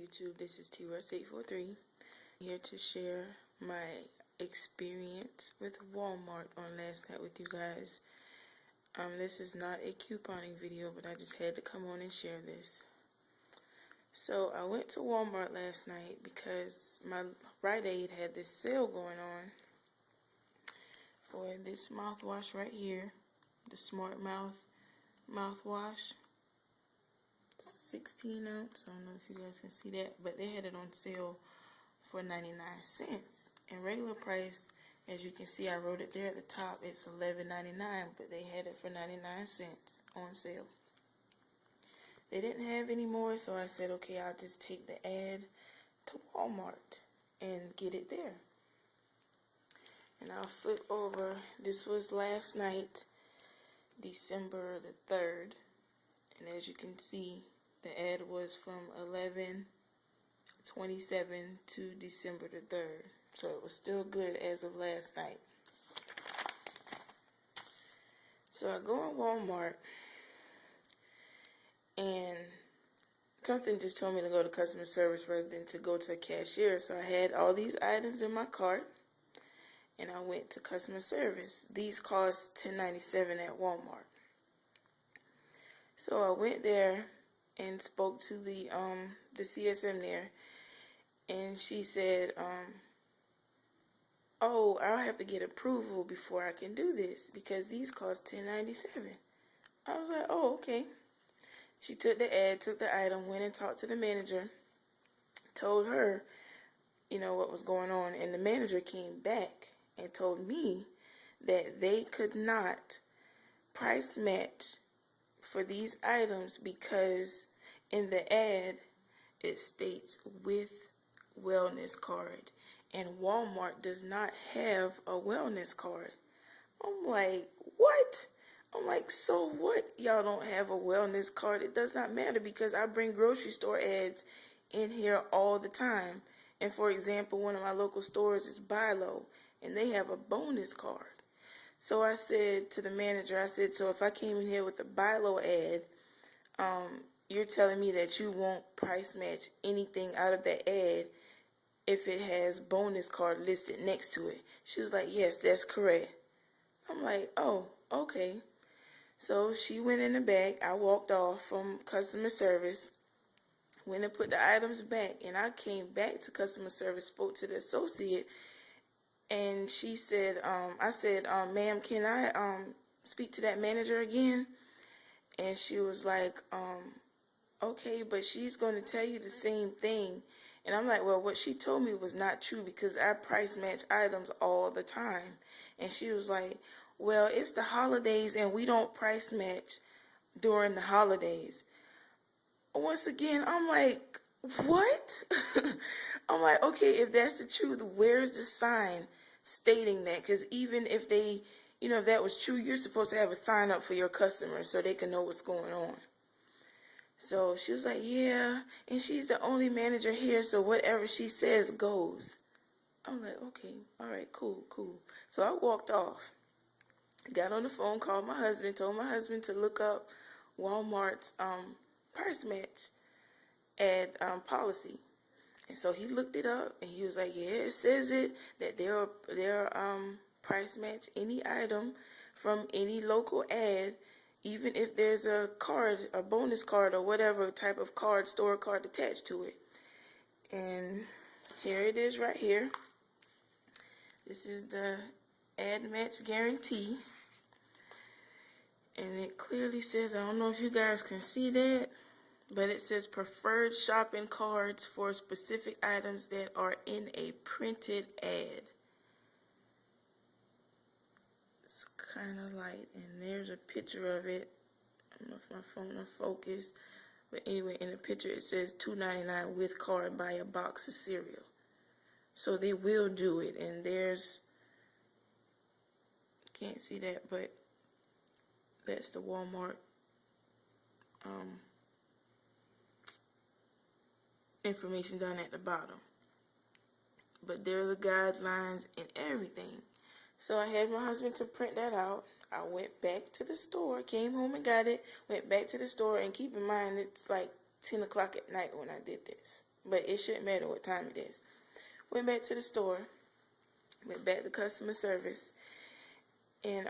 YouTube, this is TRuss843 here to share my experience with Walmart on last night with you guys. This is not a couponing video, but I just had to come on and share this. So I went to Walmart last night because my Rite Aid had this sale going on for this mouthwash right here, the Smart Mouth mouthwash. 16 ounce. I don't know if you guys can see that, but they had it on sale for 99 cents. And regular price, as you can see, I wrote it there at the top, it's $11.99, but they had it for 99 cents on sale. They didn't have any more, so I said, okay, I'll just take the ad to Walmart and get it there. And I'll flip over. This was last night, December the 3rd. And as you can see, the ad was from 11/27 to December the 3rd. So it was still good as of last night. So I go in Walmart and something just told me to go to customer service rather than to go to a cashier. So I had all these items in my cart and I went to customer service. These cost $10.97 at Walmart. So I went there and spoke to the CSM there, and she said, oh, I'll have to get approval before I can do this because these cost $10.97. I was like, oh, okay. She took the ad, took the item, went and talked to the manager, told her, you know, what was going on, and the manager came back and told me that they could not price match for these items because in the ad it states with wellness card, and Walmart does not have a wellness card. I'm like, what? I'm like, so what? Y'all don't have a wellness card? It does not matter because I bring grocery store ads in here all the time. And for example, one of my local stores is Buy Low, and they have a bonus card. So I said to the manager, I said, so if I came in here with a Buy Low ad, you're telling me that you won't price match anything out of that ad if it has bonus card listed next to it? She was like, yes, that's correct. I'm like, oh, okay. So she went in the back. I walked off from customer service, went and put the items back, and I came back to customer service, spoke to the associate, and she said, I said, ma'am, can I speak to that manager again? And she was like, okay, but she's going to tell you the same thing. And I'm like, well, what she told me was not true because I price match items all the time. And she was like, well, it's the holidays and we don't price match during the holidays. Once again, I'm like, what? I'm like, okay, if that's the truth, where's the sign stating that? Because even if they, you know, if that was true, you're supposed to have a sign up for your customers so they can know what's going on. So she was like, yeah, and she's the only manager here, so whatever she says goes. I'm like, okay, all right, cool. So I walked off, got on the phone, called my husband, told my husband to look up Walmart's price match ad policy. And so he looked it up, and he was like, yeah, it says it, that they'll price match any item from any local ad, even if there's a card, a bonus card or whatever type of card, store card attached to it. And here it is right here. This is the ad match guarantee. And it clearly says, I don't know if you guys can see that, but it says preferred shopping cards for specific items that are in a printed ad. It's kind of light, and there's a picture of it. I don't know if my phone will focus, but anyway, in the picture it says $2.99 with card, buy a box of cereal. So they will do it, and there's, can't see that, but that's the Walmart information down at the bottom. But there are the guidelines and everything. So I had my husband to print that out. I went back to the store, came home and got it, went back to the store, and keep in mind it's like 10 o'clock at night when I did this. but it shouldn't matter what time it is. Went back to the store, went back to customer service, and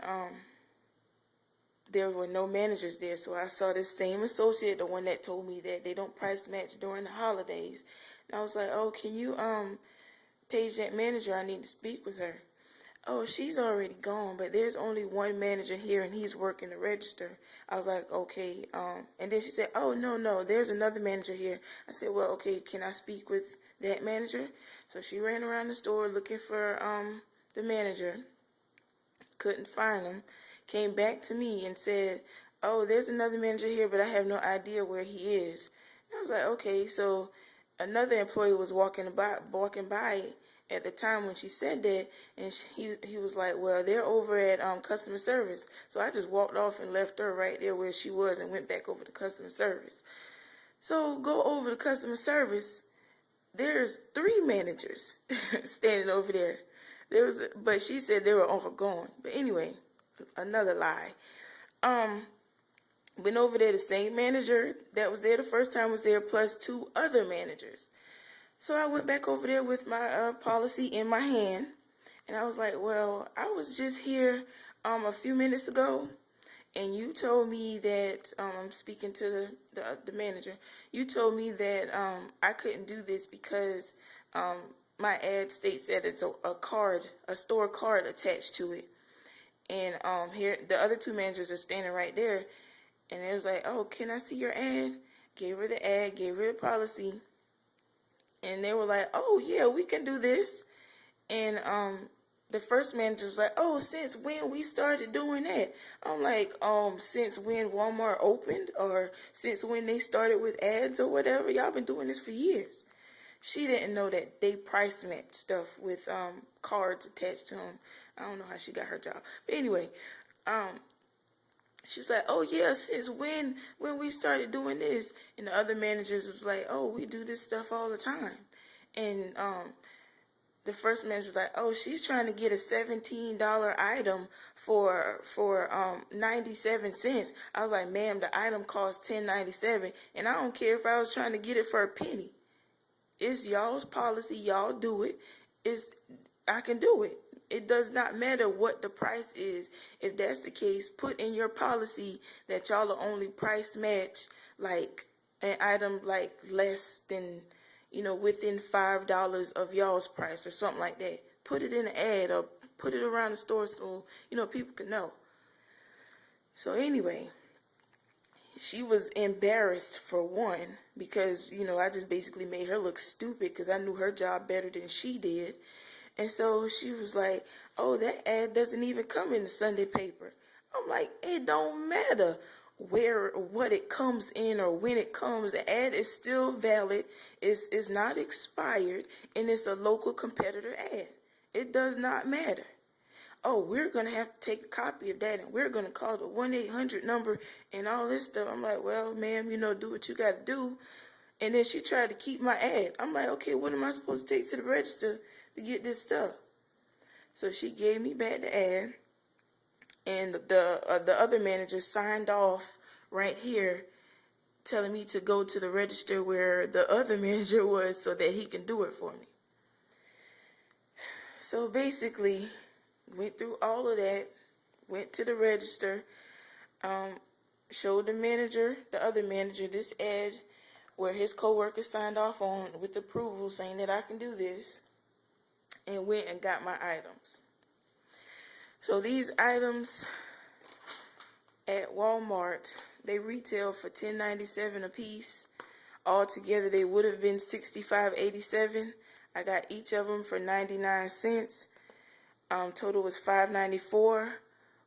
there were no managers there. So I saw this same associate, the one that told me that they don't price match during the holidays. And I was like, oh, can you page that manager? I need to speak with her. Oh, she's already gone, but there's only one manager here, and he's working the register. I was like, okay. And then she said, oh, no, there's another manager here. I said, well, okay, can I speak with that manager? So she ran around the store looking for the manager. Couldn't find him. Came back to me and said, oh, there's another manager here, but I have no idea where he is. And I was like, okay. So another employee was walking by at the time when she said that, and he was like, well, they're over at customer service. So I just walked off and left her right there where she was and went back over to customer service. So go over to customer service. There's 3 managers standing over there. But she said they were all gone. But anyway, another lie. Went over there, the same manager that was there the first time was there, plus 2 other managers. So I went back over there with my policy in my hand, and I was like, well, I was just here a few minutes ago, and you told me that, I'm speaking to the manager, you told me that I couldn't do this because my ad states that it's a store card attached to it. And here, the other 2 managers are standing right there, and it was like, oh, can I see your ad? Gave her the ad, gave her the policy. And they were like, oh, yeah, we can do this. And the first manager was like, oh, since when we started doing that? I'm like, since when Walmart opened, or since when they started with ads or whatever? Y'all been doing this for years. She didn't know that they price match stuff with cards attached to them. I don't know how she got her job. But anyway, she was like, oh, yeah, since when we started doing this? And the other managers was like, oh, we do this stuff all the time. And the first manager was like, oh, she's trying to get a $17 item for 97 cents. I was like, ma'am, the item costs $10.97, and I don't care if I was trying to get it for a penny. It's y'all's policy. Y'all do it. I can do it. It does not matter what the price is. If that's the case, put in your policy that y'all will only price match like an item like less than, within $5 of y'all's price or something like that. Put it in an ad or put it around the store so, people can know. So anyway, she was embarrassed for one because, I just basically made her look stupid because I knew her job better than she did. And so she was like, oh, that ad doesn't even come in the Sunday paper. I'm like, it don't matter what it comes in or when it comes. The ad is still valid. It's not expired, and it's a local competitor ad. It does not matter. Oh, we're going to have to take a copy of that, and we're going to call the 1-800 number and all this stuff. I'm like, well, ma'am, do what you got to do. And then she tried to keep my ad. I'm like, okay, what am I supposed to take to the register to get this stuff? So she gave me back the ad, and the other manager signed off right here telling me to go to the register where the other manager was so that he can do it for me. So basically, went through all of that, went to the register, showed the other manager, this ad where his coworker signed off on with approval saying that I can do this, and went and got my items. So these items at Walmart, they retail for $10.97 a piece. Altogether, they would have been $65.87. I got each of them for 99 cents. Total was $5.94.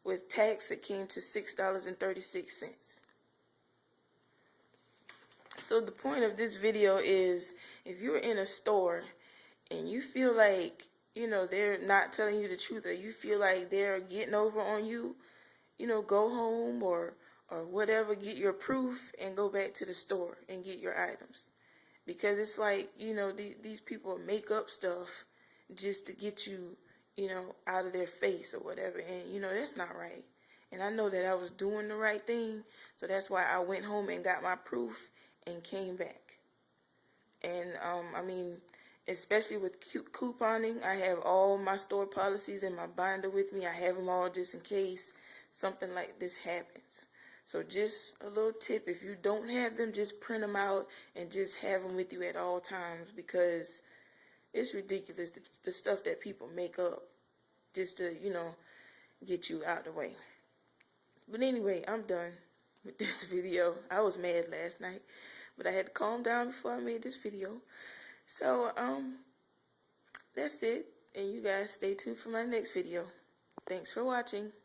With tax, it came to $6.36. So the point of this video is, if you're in a store and you feel like, they're not telling you the truth, or you feel like they're getting over on you, go home or whatever, get your proof and go back to the store and get your items. Because it's like, these people make up stuff just to get you, out of their face or whatever. And, that's not right. And I know that I was doing the right thing. So that's why I went home and got my proof and came back. And I mean, especially with couponing, I have all my store policies in my binder with me. I have them all just in case something like this happens. So just a little tip, if you don't have them, just print them out and just have them with you at all times, because it's ridiculous, the stuff that people make up just to, get you out the way. But anyway, I'm done with this video. I was mad last night, but I had to calm down before I made this video. So, that's it. And you guys stay tuned for my next video. Thanks for watching.